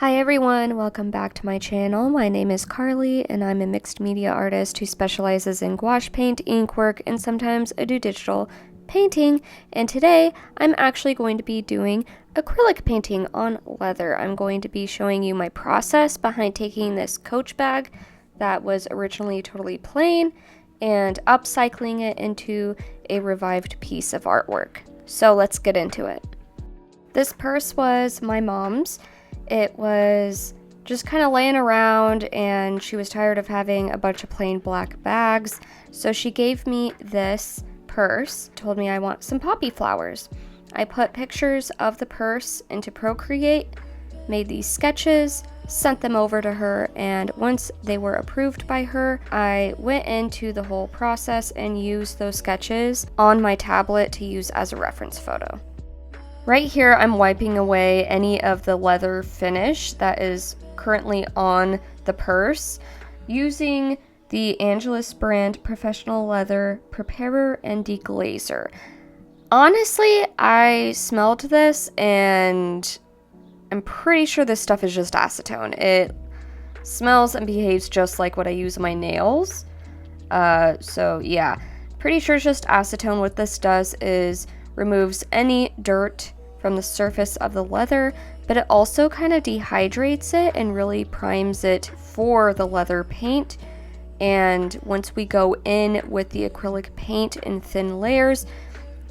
Hi everyone, welcome back to my channel. My name is Carly and I'm a mixed media artist who specializes in gouache paint, ink work, and sometimes I do digital painting. And today I'm actually going to be doing acrylic painting on leather. I'm going to be showing you my process behind taking this Coach bag that was originally totally plain and upcycling it into a revived piece of artwork. So let's get into it. This purse was my mom's. It was just kind of laying around and she was tired of having a bunch of plain black bags. So she gave me this purse, told me I want some poppy flowers. I put pictures of the purse into Procreate, made these sketches, sent them over to her, and once they were approved by her, I went into the whole process and used those sketches on my tablet to use as a reference photo. Right here, I'm wiping away any of the leather finish that is currently on the purse using the Angelus brand Professional Leather Preparer and Deglazer. Honestly, I smelled this and I'm pretty sure this stuff is just acetone. It smells and behaves just like what I use on my nails. So yeah, pretty sure it's just acetone. What this does is removes any dirt from the surface of the leather, but it also kind of dehydrates it and really primes it for the leather paint. And once we go in with the acrylic paint in thin layers,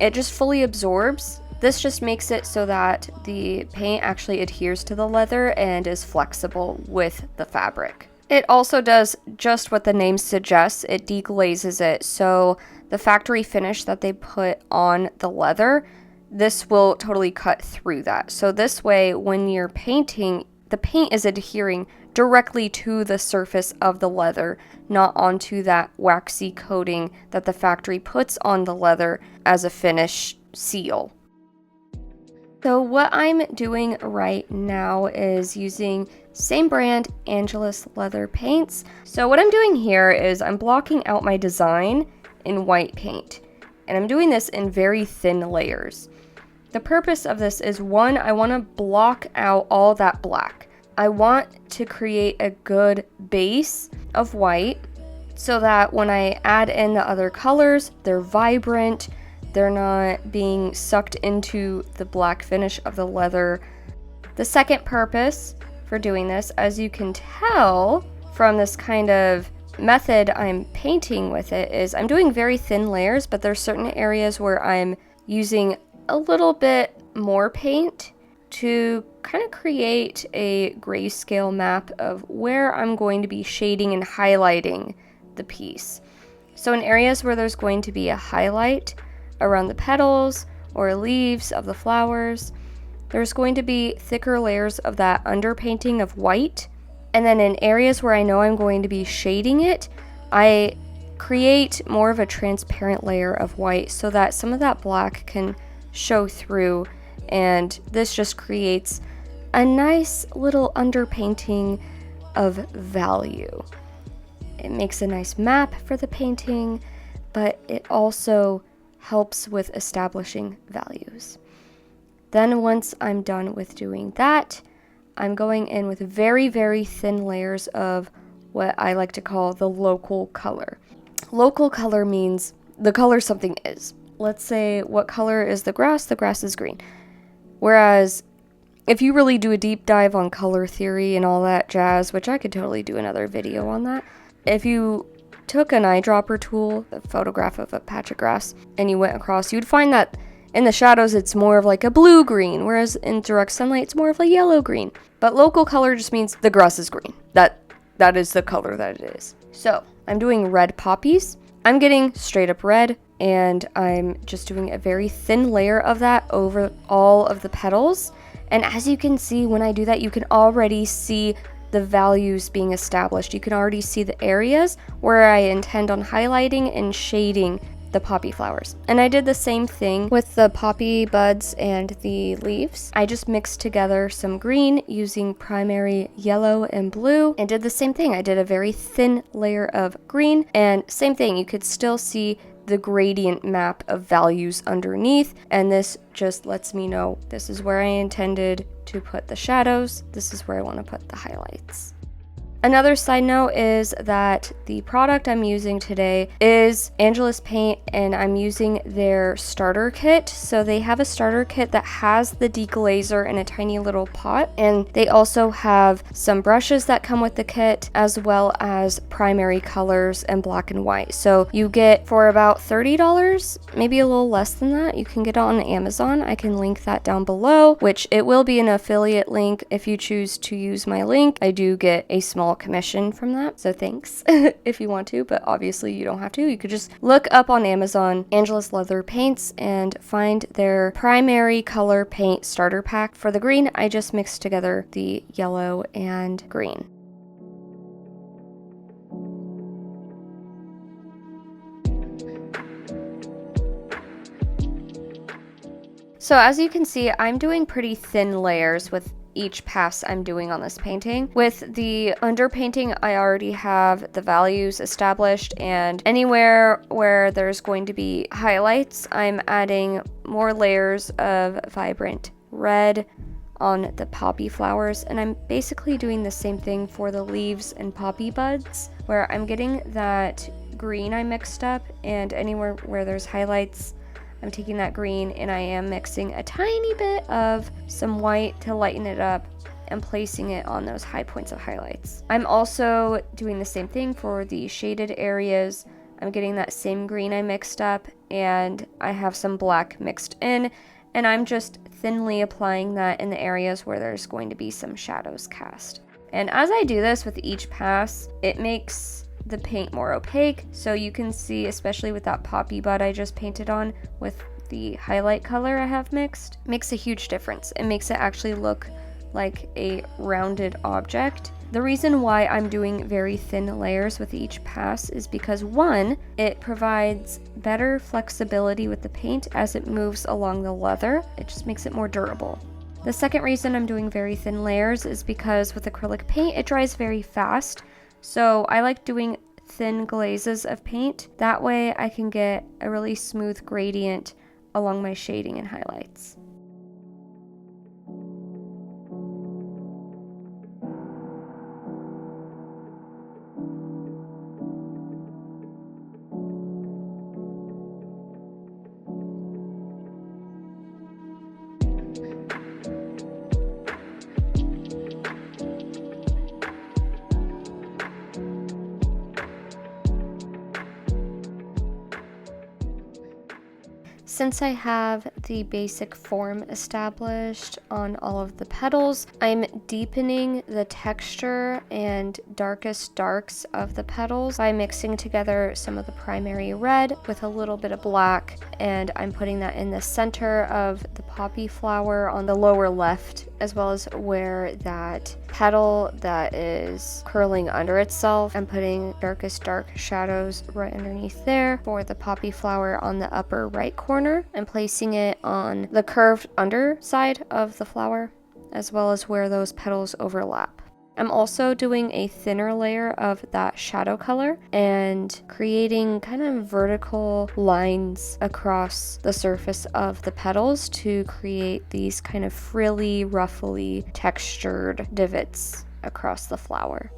it just fully absorbs. This just makes it so that the paint actually adheres to the leather and is flexible with the fabric. It also does just what the name suggests, it deglazes it. So the factory finish that they put on the leather, this will totally cut through that. So this way, when you're painting, the paint is adhering directly to the surface of the leather, not onto that waxy coating that the factory puts on the leather as a finish seal. So what I'm doing right now is using same brand Angelus leather paints. So what I'm doing here is I'm blocking out my design in white paint, and I'm doing this in very thin layers. The purpose of this is, one, I want to block out all that black. I want to create a good base of white so that when I add in the other colors, they're vibrant, they're not being sucked into the black finish of the leather. The second purpose for doing this, as you can tell from this kind of method I'm painting with it, is I'm doing very thin layers, but there's certain areas where I'm using a little bit more paint to kind of create a grayscale map of where I'm going to be shading and highlighting the piece. So in areas where there's going to be a highlight around the petals or leaves of the flowers, there's going to be thicker layers of that underpainting of white. And then in areas where I know I'm going to be shading it, I create more of a transparent layer of white so that some of that black can show through, and this just creates a nice little underpainting of value. It makes a nice map for the painting, but it also helps with establishing values. Then once I'm done with doing that, I'm going in with very, very thin layers of what I like to call the local color. Local color means the color something is. Let's say, what color is the grass? The grass is green. Whereas if you really do a deep dive on color theory and all that jazz, which I could totally do another video on that, if you took an eyedropper tool, a photograph of a patch of grass, and you went across, you'd find that in the shadows it's more of like a blue-green, whereas in direct sunlight it's more of a yellow-green. But local color just means the grass is green. That is the color that it is. So I'm doing red poppies. I'm getting straight up red, and I'm just doing a very thin layer of that over all of the petals. And as you can see, when I do that, you can already see the values being established. You can already see the areas where I intend on highlighting and shading the poppy flowers. And I did the same thing with the poppy buds and the leaves. I just mixed together some green using primary yellow and blue and did the same thing. I did a very thin layer of green, and same thing, you could still see the gradient map of values underneath, and this just lets me know this is where I intended to put the shadows. This is where I want to put the highlights. Another side note is that the product I'm using today is Angelus Paint, and I'm using their starter kit. So they have a starter kit that has the deglazer in a tiny little pot, and they also have some brushes that come with the kit, as well as primary colors and black and white. So you get, for about $30, maybe a little less than that, you can get it on Amazon. I can link that down below, which it will be an affiliate link. If you choose to use my link, I do get a small commission from that, so thanks if you want to, but obviously you don't have to. You could just look up on Amazon Angelus Leather Paints and find their primary color paint starter pack. For the green, I just mixed together the yellow and green. So as you can see, I'm doing pretty thin layers with each pass I'm doing on this painting. With the underpainting, I already have the values established, and anywhere where there's going to be highlights, I'm adding more layers of vibrant red on the poppy flowers, and I'm basically doing the same thing for the leaves and poppy buds, where I'm getting that green I mixed up, and anywhere where there's highlights, I'm taking that green and I am mixing a tiny bit of some white to lighten it up and placing it on those high points of highlights. I'm also doing the same thing for the shaded areas. I'm getting that same green I mixed up, and I have some black mixed in, and I'm just thinly applying that in the areas where there's going to be some shadows cast. And as I do this with each pass, it makes the paint more opaque, so you can see, especially with that poppy bud I just painted on with the highlight color I have mixed, makes a huge difference. It makes it actually look like a rounded object. The reason why I'm doing very thin layers with each pass is because, one, it provides better flexibility with the paint as it moves along the leather. It just makes it more durable. The second reason I'm doing very thin layers is because with acrylic paint, it dries very fast. So I like doing thin glazes of paint. That way I can get a really smooth gradient along my shading and highlights. Since I have the basic form established on all of the petals, I'm deepening the texture and darkest darks of the petals by mixing together some of the primary red with a little bit of black, and I'm putting that in the center of the poppy flower on the lower left, as well as where that petal that is curling under itself. I'm putting darkest dark shadows right underneath there for the poppy flower on the upper right corner. I'm placing it on the curved underside of the flower, as well as where those petals overlap. I'm also doing a thinner layer of that shadow color and creating kind of vertical lines across the surface of the petals to create these kind of frilly, ruffly, textured divots across the flower.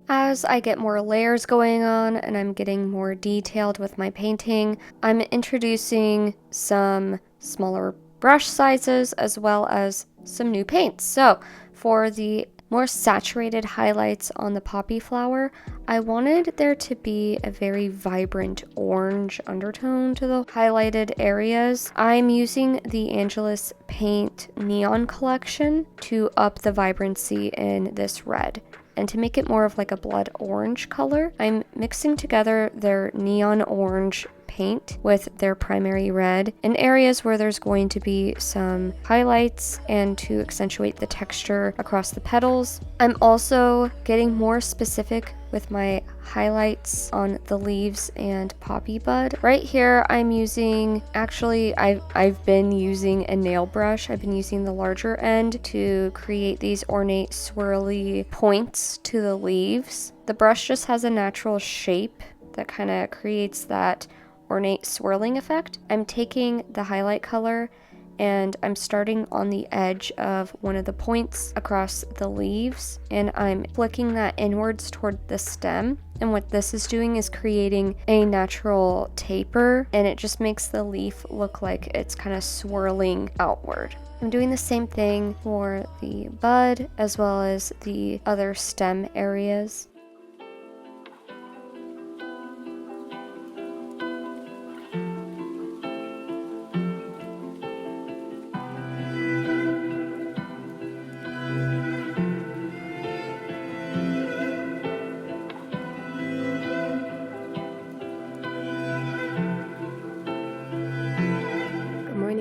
As I get more layers going on and I'm getting more detailed with my painting, I'm introducing some smaller brush sizes as well as some new paints. So for the more saturated highlights on the poppy flower, I wanted there to be a very vibrant orange undertone to the highlighted areas. I'm using the Angelus Paint Neon Collection to up the vibrancy in this red. And to make it more of like a blood orange color, I'm mixing together their neon orange paint with their primary red in areas where there's going to be some highlights and to accentuate the texture across the petals. I'm also getting more specific with my highlights on the leaves and poppy bud. Right here I'm using, actually I've been using a nail brush. I've been using the larger end to create these ornate swirly points to the leaves. The brush just has a natural shape that kind of creates that ornate swirling effect. I'm taking the highlight color and I'm starting on the edge of one of the points across the leaves, and I'm flicking that inwards toward the stem. And what this is doing is creating a natural taper, and it just makes the leaf look like it's kind of swirling outward. I'm doing the same thing for the bud as well as the other stem areas.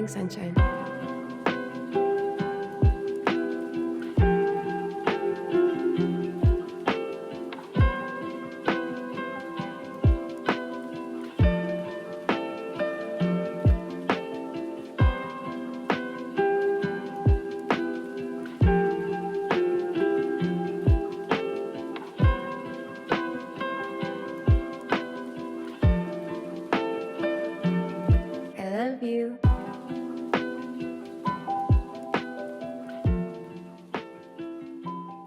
Sunshine. I love you.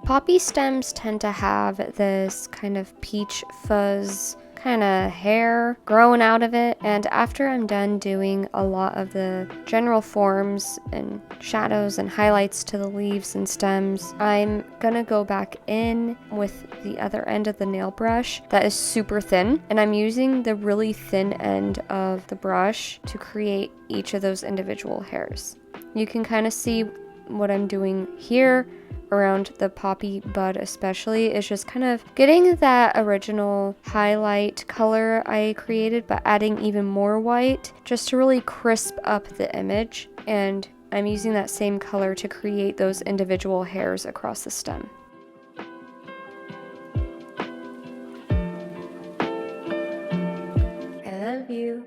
Poppy stems tend to have this kind of peach fuzz kind of hair growing out of it, and after I'm done doing a lot of the general forms and shadows and highlights to the leaves and stems, I'm gonna go back in with the other end of the nail brush that is super thin, and I'm using the really thin end of the brush to create each of those individual hairs. You can kind of see what I'm doing here around the poppy bud especially is just kind of getting that original highlight color I created, but adding even more white just to really crisp up the image. And I'm using that same color to create those individual hairs across the stem. I love you.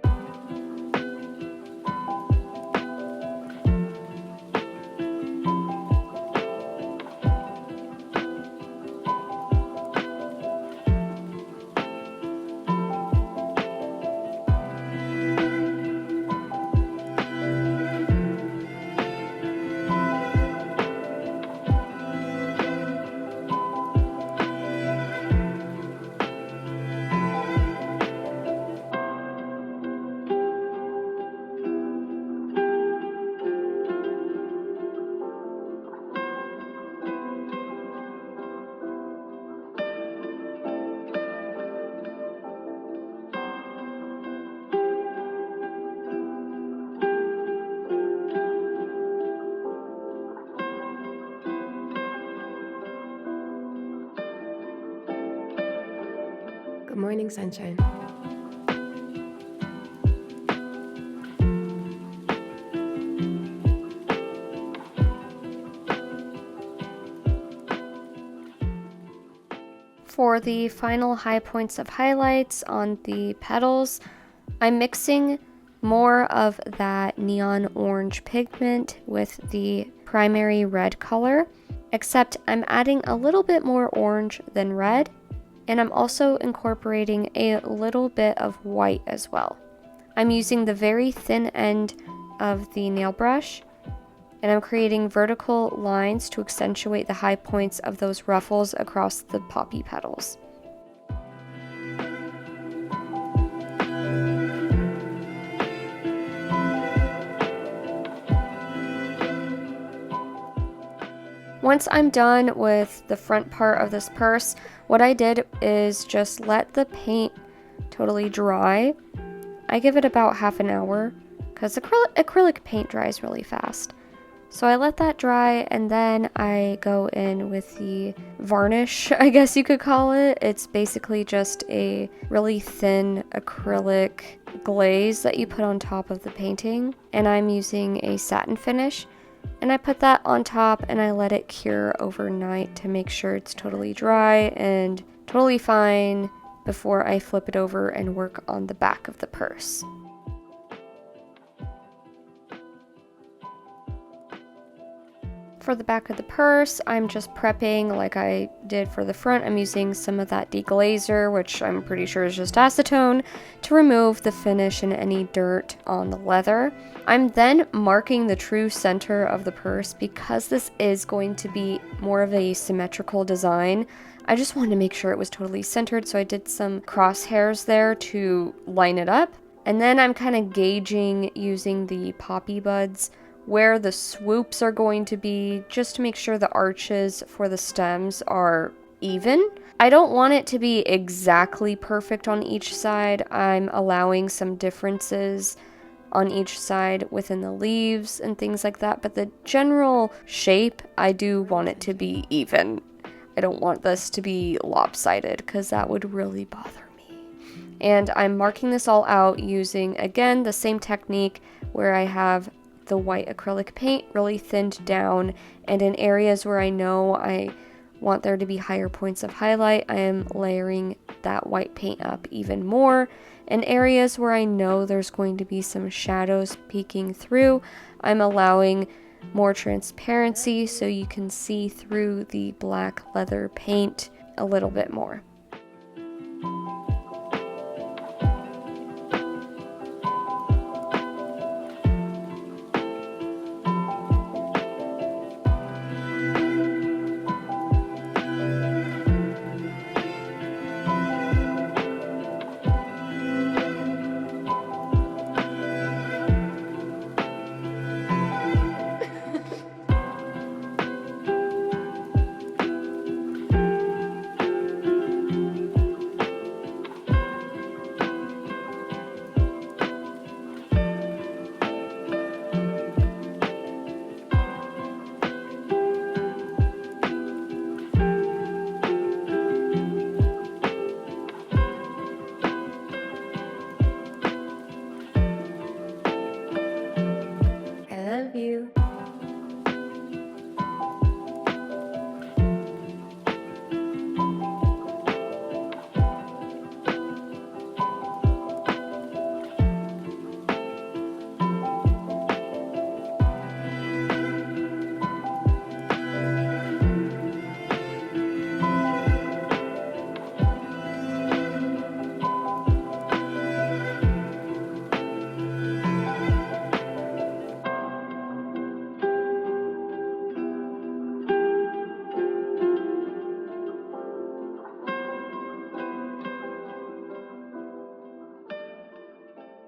Good morning, sunshine. For the final high points of highlights on the petals, I'm mixing more of that neon orange pigment with the primary red color, except I'm adding a little bit more orange than red, and I'm also incorporating a little bit of white as well. I'm using the very thin end of the nail brush, and I'm creating vertical lines to accentuate the high points of those ruffles across the poppy petals. Once I'm done with the front part of this purse, what I did is just let the paint totally dry. I give it about half an hour because acrylic paint dries really fast. So I let that dry, and then I go in with the varnish, I guess you could call it. It's basically just a really thin acrylic glaze that you put on top of the painting, and I'm using a satin finish, and I put that on top and I let it cure overnight to make sure it's totally dry and totally fine before I flip it over and work on the back of the purse. For the back of the purse, I'm just prepping like I did for the front. I'm using some of that deglazer, which I'm pretty sure is just acetone, to remove the finish and any dirt on the leather. I'm then marking the true center of the purse because this is going to be more of a symmetrical design. I just wanted to make sure it was totally centered, so I did some crosshairs there to line it up. And then I'm kind of gauging using the poppy buds where the swoops are going to be, just to make sure the arches for the stems are even. I don't want it to be exactly perfect on each side. I'm allowing some differences on each side within the leaves and things like that, but the general shape, I do want it to be even. I don't want this to be lopsided because that would really bother me. And I'm marking this all out using, again, the same technique where I have the white acrylic paint really thinned down, and in areas where I know I want there to be higher points of highlight, I am layering that white paint up even more. In areas where I know there's going to be some shadows peeking through, I'm allowing more transparency so you can see through the black leather paint a little bit more. I love you.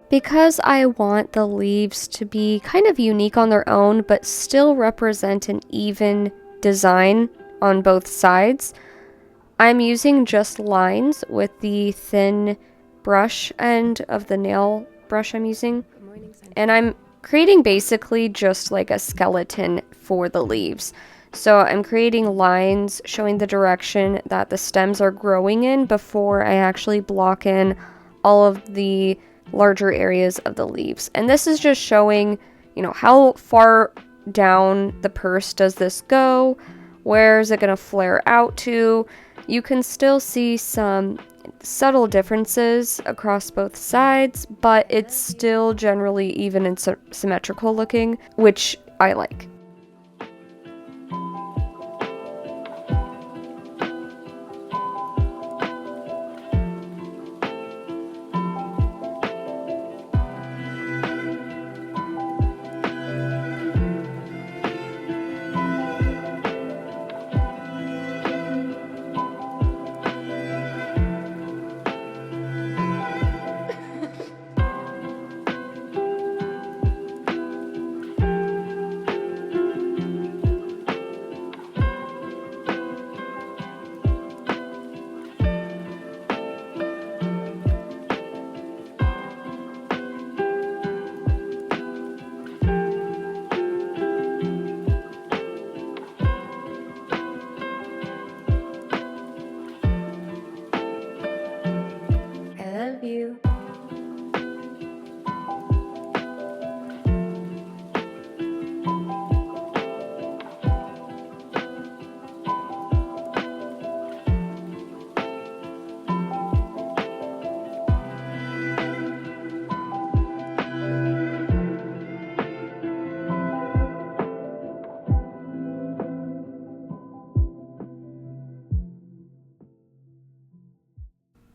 Because I want the leaves to be kind of unique on their own, but still represent an even design on both sides, I'm using just lines with the thin brush end of the nail brush I'm using. Good morning, sunshine. And I'm creating basically just like a skeleton for the leaves. So I'm creating lines showing the direction that the stems are growing in before I actually block in all of the larger areas of the leaves. And this is just showing, how far down the purse does this go? Where is it going to flare out to? You can still see some subtle differences across both sides, but it's still generally even and symmetrical looking, which I like.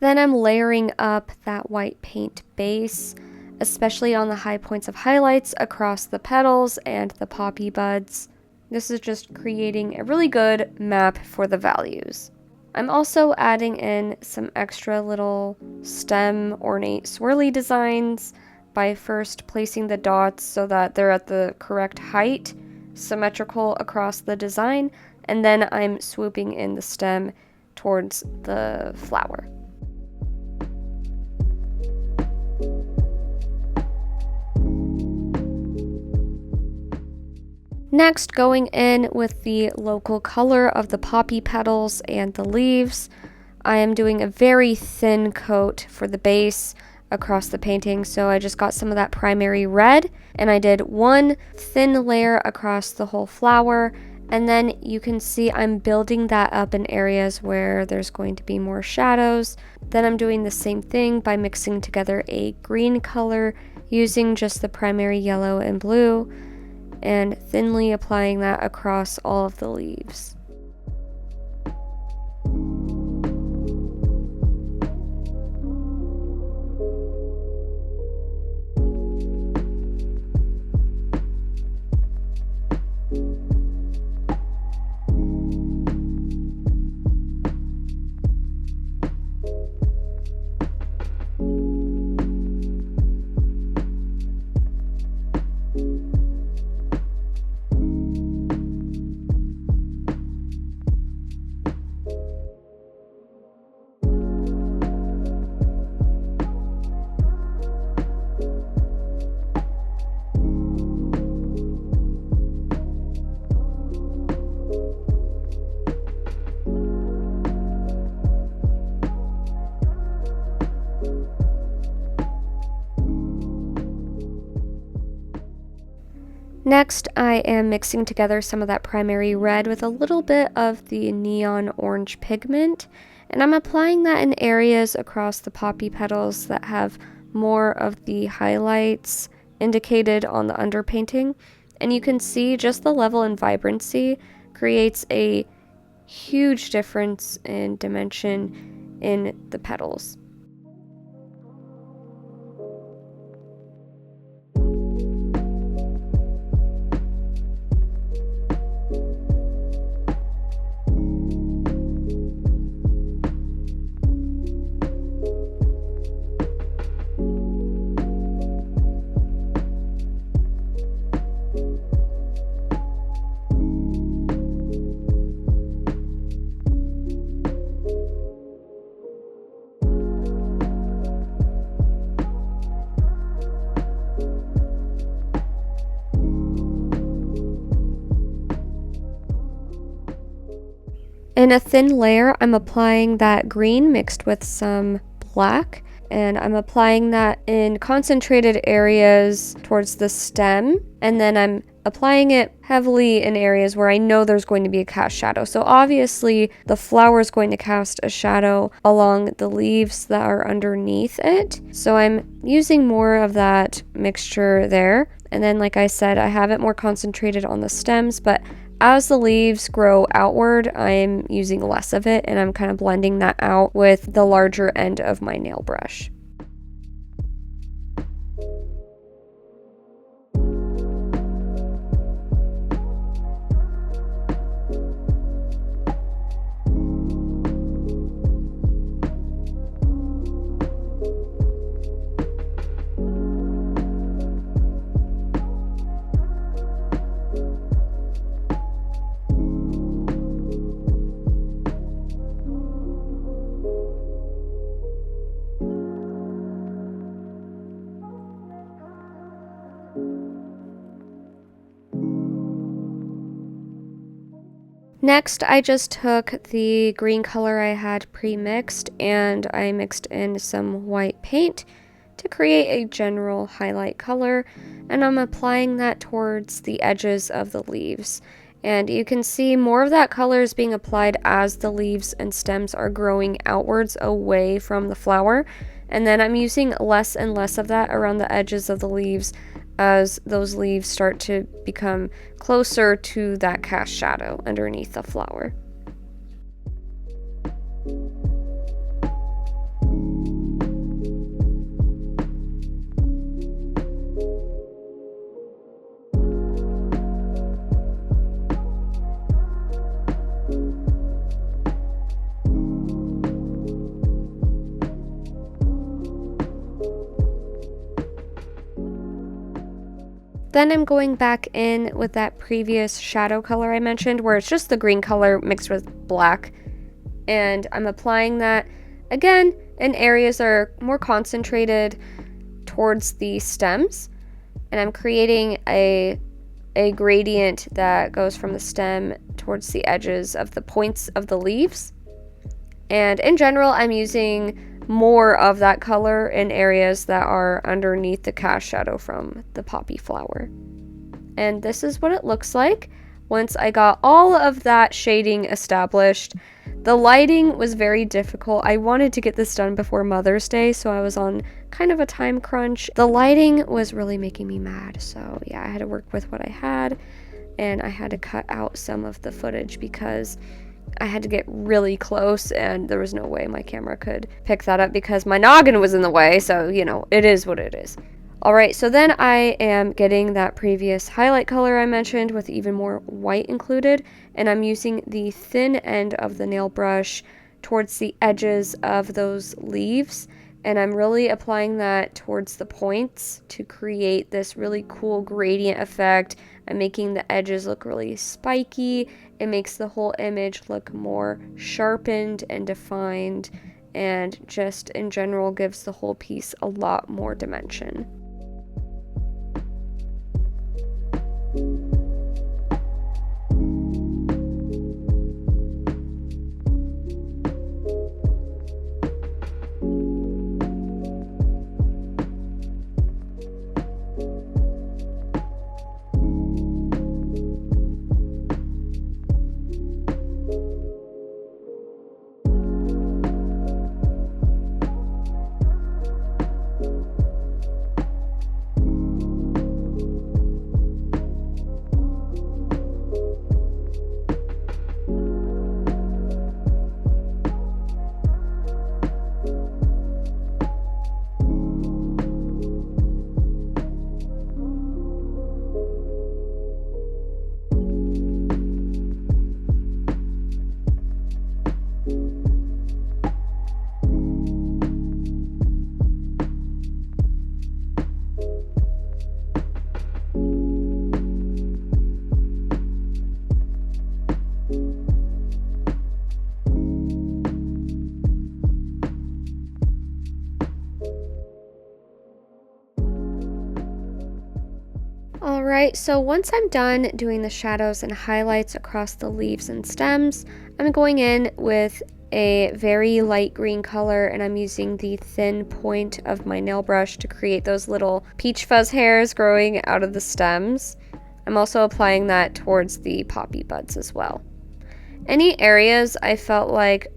Then I'm layering up that white paint base, especially on the high points of highlights across the petals and the poppy buds. This is just creating a really good map for the values. I'm also adding in some extra little stem ornate swirly designs by first placing the dots so that they're at the correct height, symmetrical across the design, and then I'm swooping in the stem towards the flower. Next, going in with the local color of the poppy petals and the leaves, I am doing a very thin coat for the base across the painting. So I just got some of that primary red and I did one thin layer across the whole flower. And then you can see I'm building that up in areas where there's going to be more shadows. Then I'm doing the same thing by mixing together a green color using just the primary yellow and blue, and thinly applying that across all of the leaves. Next, I am mixing together some of that primary red with a little bit of the neon orange pigment, and I'm applying that in areas across the poppy petals that have more of the highlights indicated on the underpainting. And you can see just the level and vibrancy creates a huge difference in dimension in the petals. In a thin layer, I'm applying that green mixed with some black, and I'm applying that in concentrated areas towards the stem, and then I'm applying it heavily in areas where I know there's going to be a cast shadow. So obviously the flower is going to cast a shadow along the leaves that are underneath it. So I'm using more of that mixture there. And then, like I said, I have it more concentrated on the stems, but as the leaves grow outward, I'm using less of it, and I'm kind of blending that out with the larger end of my nail brush. Next, I just took the green color I had pre-mixed and I mixed in some white paint to create a general highlight color, and I'm applying that towards the edges of the leaves. And you can see more of that color is being applied as the leaves and stems are growing outwards away from the flower, and then I'm using less and less of that around the edges of the leaves as those leaves start to become closer to that cast shadow underneath the flower. Then I'm going back in with that previous shadow color I mentioned, where it's just the green color mixed with black. And I'm applying that, again, in areas that are more concentrated towards the stems. And I'm creating a gradient that goes from the stem towards the edges of the points of the leaves. And in general, I'm using more of that color in areas that are underneath the cast shadow from the poppy flower. And this is what it looks like once I got all of that shading established. The lighting was very difficult. I wanted to get this done before Mother's Day, so I was on kind of a time crunch. The lighting was really making me mad, so yeah, I had to work with what I had, and I had to cut out some of the footage because I had to get really close, and there was no way my camera could pick that up because my noggin was in the way, so, you know, it is what it is. Alright, so then I am getting that previous highlight color I mentioned with even more white included, and I'm using the thin end of the nail brush towards the edges of those leaves, and I'm really applying that towards the points to create this really cool gradient effect. I'm making the edges look really spiky. It makes the whole image look more sharpened and defined, and just in general gives the whole piece a lot more dimension. Alright, so once I'm done doing the shadows and highlights across the leaves and stems, I'm going in with a very light green color, and I'm using the thin point of my nail brush to create those little peach fuzz hairs growing out of the stems. I'm also applying that towards the poppy buds as well. Any areas I felt like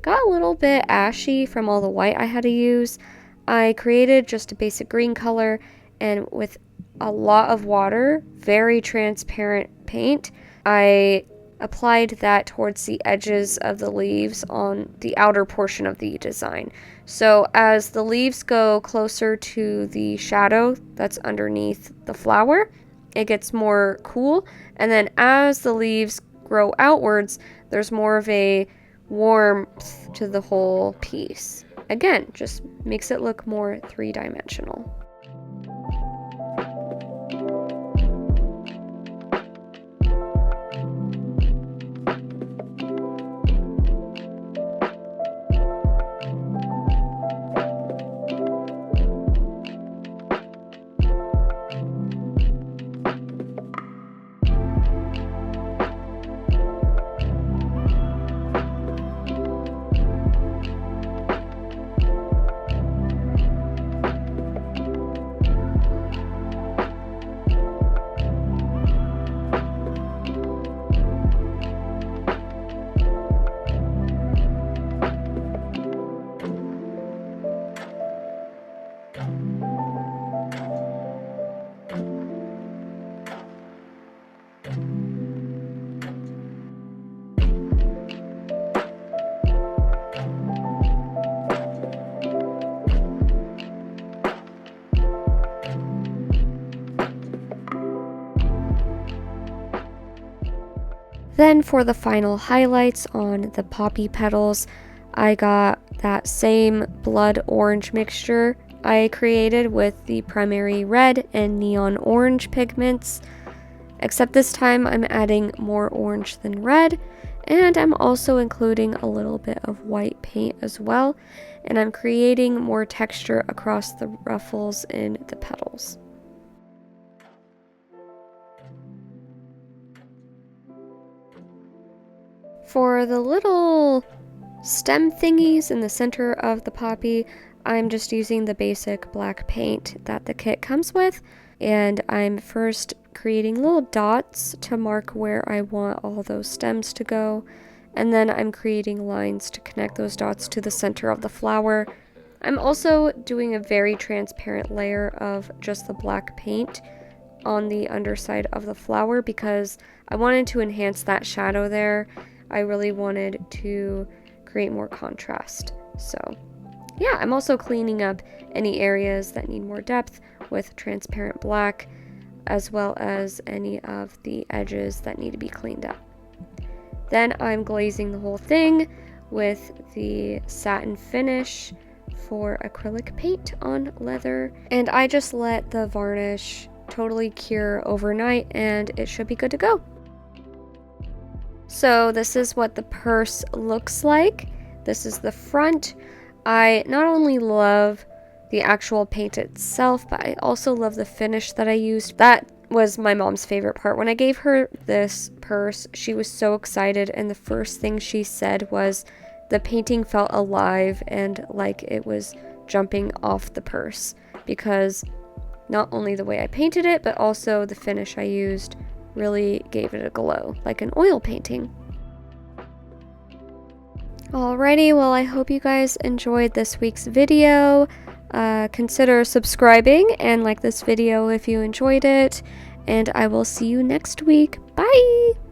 got a little bit ashy from all the white I had to use, I created just a basic green color, and with a lot of water, very transparent paint, I applied that towards the edges of the leaves on the outer portion of the design. So as the leaves go closer to the shadow that's underneath the flower, it gets more cool, and then as the leaves grow outwards, there's more of a warmth to the whole piece. Again, just makes it look more three-dimensional. Then for the final highlights on the poppy petals, I got that same blood orange mixture I created with the primary red and neon orange pigments, except this time I'm adding more orange than red, and I'm also including a little bit of white paint as well, and I'm creating more texture across the ruffles in the petals. For the little stem thingies in the center of the poppy, I'm just using the basic black paint that the kit comes with, and I'm first creating little dots to mark where I want all those stems to go, and then I'm creating lines to connect those dots to the center of the flower. I'm also doing a very transparent layer of just the black paint on the underside of the flower because I wanted to enhance that shadow there. I really wanted to create more contrast. So yeah, I'm also cleaning up any areas that need more depth with transparent black, as well as any of the edges that need to be cleaned up. Then I'm glazing the whole thing with the satin finish for acrylic paint on leather, and I just let the varnish totally cure overnight and it should be good to go. So this is what the purse looks like. This is the front. I not only love the actual paint itself, but I also love the finish that I used. That was my mom's favorite part. When I gave her this purse, she was so excited, and the first thing she said was the painting felt alive and like it was jumping off the purse, because not only the way I painted it, but also the finish I used really gave it a glow, like an oil painting. Alrighty, well, I hope you guys enjoyed this week's video. Consider subscribing and like this video if you enjoyed it, and I will see you next week. Bye!